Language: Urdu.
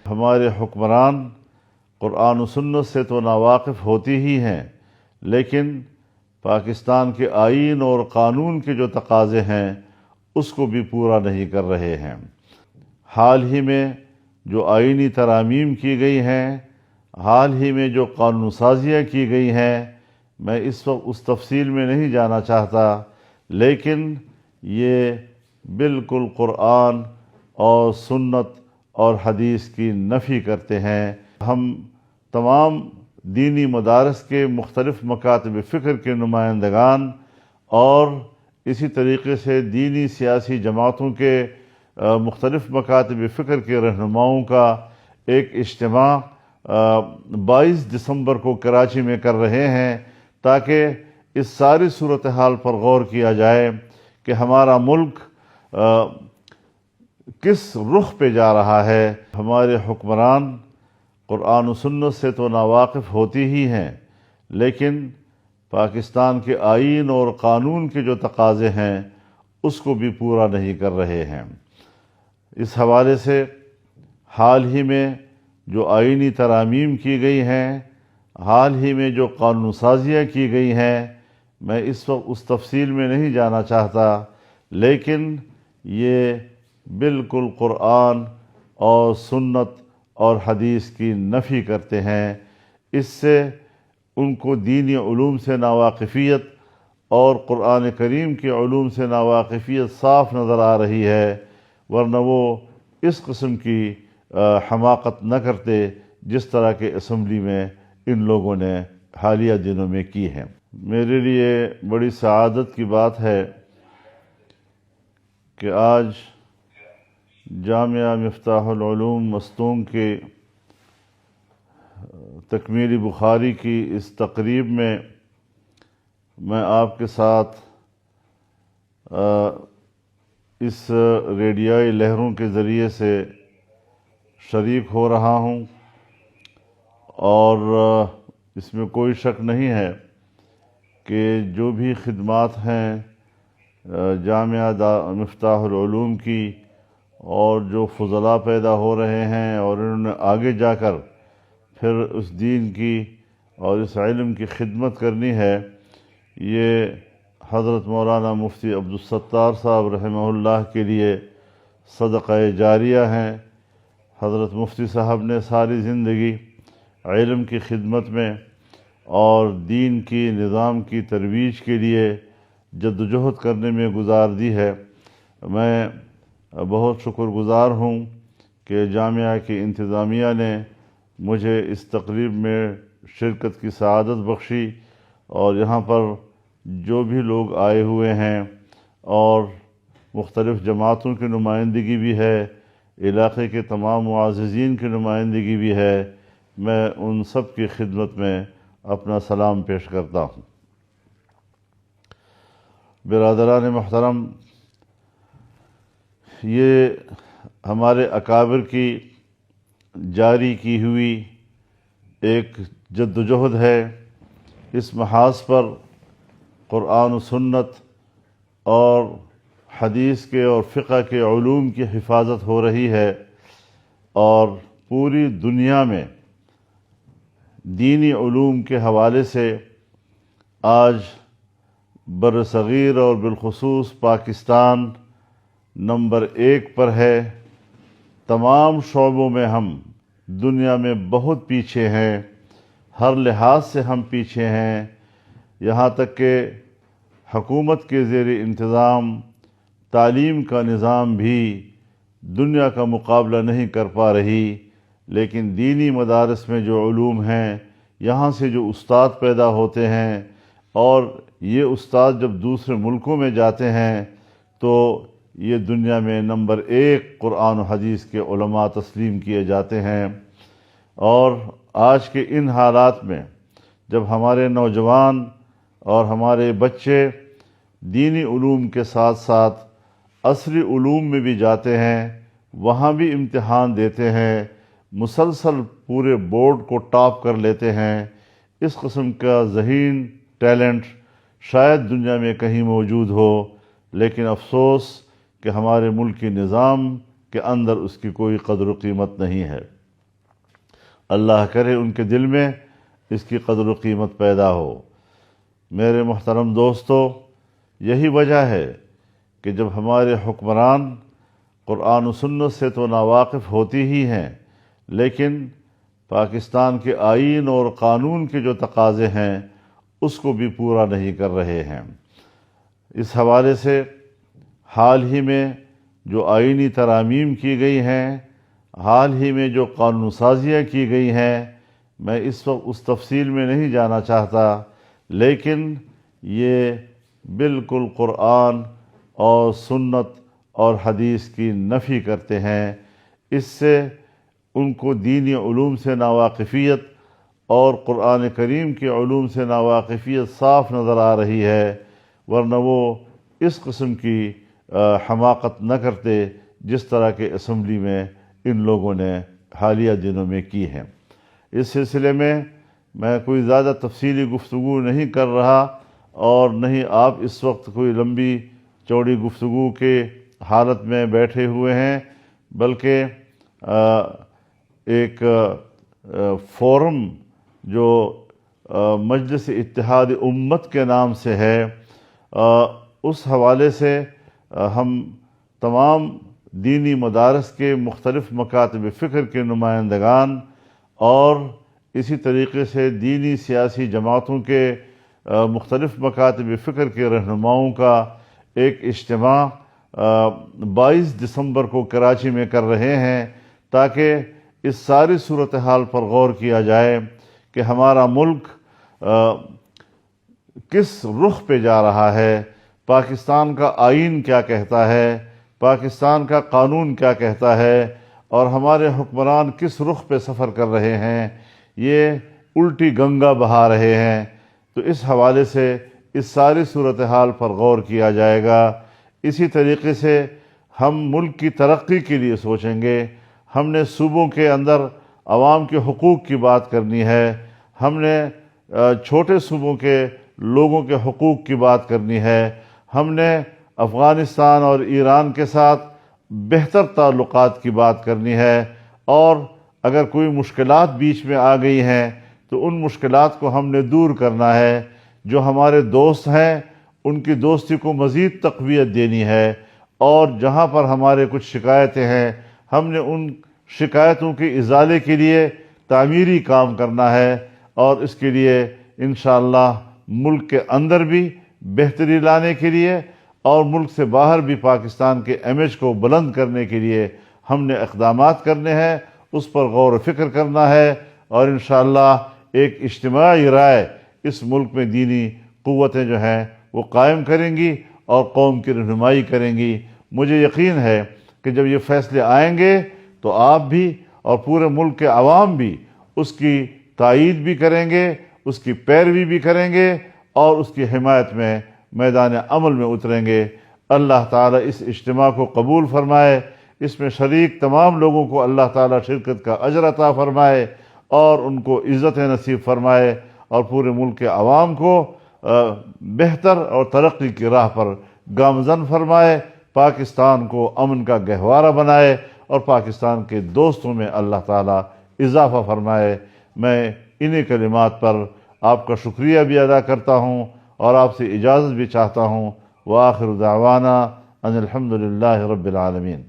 ہمارے حکمران قرآن و سنت سے تو ناواقف ہوتی ہی ہیں، لیکن پاکستان کے آئین اور قانون کے جو تقاضے ہیں اس کو بھی پورا نہیں کر رہے ہیں۔ حال ہی میں جو آئینی ترامیم کی گئی ہیں، حال ہی میں جو قانون سازیاں کی گئی ہیں، میں اس وقت اس تفصیل میں نہیں جانا چاہتا، لیکن یہ بالکل قرآن اور سنت اور حدیث کی نفی کرتے ہیں۔ ہم تمام دینی مدارس کے مختلف مکاتب فکر کے نمائندگان اور اسی طریقے سے دینی سیاسی جماعتوں کے مختلف مکاتب فکر کے رہنماؤں کا ایک اجتماع 22 دسمبر کو کراچی میں کر رہے ہیں، تاکہ اس ساری صورتحال پر غور کیا جائے کہ ہمارا ملک کس رخ پہ جا رہا ہے۔ ہمارے حکمران قرآن و سنت سے تو ناواقف ہوتی ہی ہیں، لیکن پاکستان کے آئین اور قانون کے جو تقاضے ہیں اس کو بھی پورا نہیں کر رہے ہیں۔ اس حوالے سے حال ہی میں جو آئینی ترامیم کی گئی ہیں، حال ہی میں جو قانون سازیاں کی گئی ہیں، میں اس وقت اس تفصیل میں نہیں جانا چاہتا، لیکن یہ بالکل قرآن اور سنت اور حدیث کی نفی کرتے ہیں۔ اس سے ان کو دینی علوم سے ناواقفیت اور قرآن کریم کے علوم سے ناواقفیت صاف نظر آ رہی ہے، ورنہ وہ اس قسم کی حماقت نہ کرتے جس طرح کے اسمبلی میں ان لوگوں نے حالیہ دنوں میں کی ہے۔ میرے لیے بڑی سعادت کی بات ہے کہ آج جامعہ مفتاح العلوم مستونگ کے تکمیل بخاری کی اس تقریب میں میں آپ کے ساتھ اس ریڈیائی لہروں کے ذریعے سے شریک ہو رہا ہوں، اور اس میں کوئی شک نہیں ہے کہ جو بھی خدمات ہیں جامعہ مفتاح العلوم کی، اور جو فضلاء پیدا ہو رہے ہیں اور انہوں نے آگے جا کر پھر اس دین کی اور اس علم کی خدمت کرنی ہے، یہ حضرت مولانا مفتی عبدالستار صاحب رحمہ اللہ کے لیے صدقہ جاریہ ہیں۔ حضرت مفتی صاحب نے ساری زندگی علم کی خدمت میں اور دین کی نظام کی ترویج کے لیے جدوجہد کرنے میں گزار دی ہے۔ میں بہت شکر گزار ہوں کہ جامعہ کی انتظامیہ نے مجھے اس تقریب میں شرکت کی سعادت بخشی، اور یہاں پر جو بھی لوگ آئے ہوئے ہیں اور مختلف جماعتوں کی نمائندگی بھی ہے، علاقے کے تمام معززین کی نمائندگی بھی ہے، میں ان سب کی خدمت میں اپنا سلام پیش کرتا ہوں۔ برادران محترم، یہ ہمارے اکابر کی جاری کی ہوئی ایک جدوجہد ہے۔ اس محاذ پر قرآن و سنت اور حدیث کے اور فقہ کے علوم کی حفاظت ہو رہی ہے، اور پوری دنیا میں دینی علوم کے حوالے سے آج برصغیر اور بالخصوص پاکستان نمبر 1 پر ہے۔ تمام شعبوں میں ہم دنیا میں بہت پیچھے ہیں، ہر لحاظ سے ہم پیچھے ہیں، یہاں تک کہ حکومت کے زیر انتظام تعلیم کا نظام بھی دنیا کا مقابلہ نہیں کر پا رہی، لیکن دینی مدارس میں جو علوم ہیں، یہاں سے جو استاد پیدا ہوتے ہیں، اور یہ استاد جب دوسرے ملکوں میں جاتے ہیں تو یہ دنیا میں نمبر 1 قرآن و حدیث کے علماء تسلیم کیے جاتے ہیں۔ اور آج کے ان حالات میں جب ہمارے نوجوان اور ہمارے بچے دینی علوم کے ساتھ ساتھ عصری علوم میں بھی جاتے ہیں، وہاں بھی امتحان دیتے ہیں، مسلسل پورے بورڈ کو ٹاپ کر لیتے ہیں، اس قسم کا ذہین ٹیلنٹ شاید دنیا میں کہیں موجود ہو، لیکن افسوس کہ ہمارے ملکی نظام کے اندر اس کی کوئی قدر و قیمت نہیں ہے۔ اللہ کرے ان کے دل میں اس کی قدر و قیمت پیدا ہو۔ میرے محترم دوستو، یہی وجہ ہے کہ جب ہمارے حکمران قرآن و سنت سے تو ناواقف ہوتی ہی ہیں، لیکن پاکستان کے آئین اور قانون کے جو تقاضے ہیں اس کو بھی پورا نہیں کر رہے ہیں۔ اس حوالے سے حال ہی میں جو آئینی ترامیم کی گئی ہیں، حال ہی میں جو قانون سازیاں کی گئی ہیں، میں اس وقت اس تفصیل میں نہیں جانا چاہتا، لیکن یہ بالکل قرآن اور سنت اور حدیث کی نفی کرتے ہیں۔ اس سے ان کو دینی علوم سے ناواقفیت اور قرآن کریم کے علوم سے ناواقفیت صاف نظر آ رہی ہے، ورنہ وہ اس قسم کی حماقت نہ کرتے جس طرح کے اسمبلی میں ان لوگوں نے حالیہ دنوں میں کی ہیں۔ اس سلسلے میں کوئی زیادہ تفصیلی گفتگو نہیں کر رہا، اور نہ ہی آپ اس وقت کوئی لمبی چوڑی گفتگو کے حالت میں بیٹھے ہوئے ہیں، بلکہ ایک فورم جو مجلس اتحاد امت کے نام سے ہے، اس حوالے سے ہم تمام دینی مدارس کے مختلف مکاتب فکر کے نمائندگان اور اسی طریقے سے دینی سیاسی جماعتوں کے مختلف مکاتب فکر کے رہنماؤں کا ایک اجتماع 22 دسمبر کو کراچی میں کر رہے ہیں، تاکہ اس ساری صورتحال پر غور کیا جائے کہ ہمارا ملک کس رخ پہ جا رہا ہے، پاکستان کا آئین کیا کہتا ہے، پاکستان کا قانون کیا کہتا ہے، اور ہمارے حکمران کس رخ پہ سفر کر رہے ہیں، یہ الٹی گنگا بہا رہے ہیں۔ تو اس حوالے سے اس ساری صورتحال پر غور کیا جائے گا۔ اسی طریقے سے ہم ملک کی ترقی کے لیے سوچیں گے، ہم نے صوبوں کے اندر عوام کے حقوق کی بات کرنی ہے، ہم نے چھوٹے صوبوں کے لوگوں کے حقوق کی بات کرنی ہے، ہم نے افغانستان اور ایران کے ساتھ بہتر تعلقات کی بات کرنی ہے، اور اگر کوئی مشکلات بیچ میں آ گئی ہیں تو ان مشکلات کو ہم نے دور کرنا ہے۔ جو ہمارے دوست ہیں ان کی دوستی کو مزید تقویت دینی ہے، اور جہاں پر ہمارے کچھ شکایتیں ہیں ہم نے ان شکایتوں کے ازالے کے لیے تعمیری کام کرنا ہے، اور اس کے لیے انشاءاللہ ملک کے اندر بھی بہتری لانے کے لیے اور ملک سے باہر بھی پاکستان کے امیج کو بلند کرنے کے لیے ہم نے اقدامات کرنے ہیں، اس پر غور و فکر کرنا ہے، اور انشاءاللہ ایک اجتماعی رائے اس ملک میں دینی قوتیں جو ہیں وہ قائم کریں گی اور قوم کی رہنمائی کریں گی۔ مجھے یقین ہے کہ جب یہ فیصلے آئیں گے تو آپ بھی اور پورے ملک کے عوام بھی اس کی تائید بھی کریں گے، اس کی پیروی بھی کریں گے، اور اس کی حمایت میں میدان عمل میں اتریں گے۔ اللہ تعالیٰ اس اجتماع کو قبول فرمائے، اس میں شریک تمام لوگوں کو اللہ تعالیٰ شرکت کا اجر عطا فرمائے اور ان کو عزت نصیب فرمائے، اور پورے ملک کے عوام کو بہتر اور ترقی کی راہ پر گامزن فرمائے، پاکستان کو امن کا گہوارہ بنائے، اور پاکستان کے دوستوں میں اللہ تعالیٰ اضافہ فرمائے۔ میں انہی کلمات پر آپ کا شکریہ بھی ادا کرتا ہوں اور آپ سے اجازت بھی چاہتا ہوں۔ وآخر دعوانا ان الحمد للہ رب العالمین۔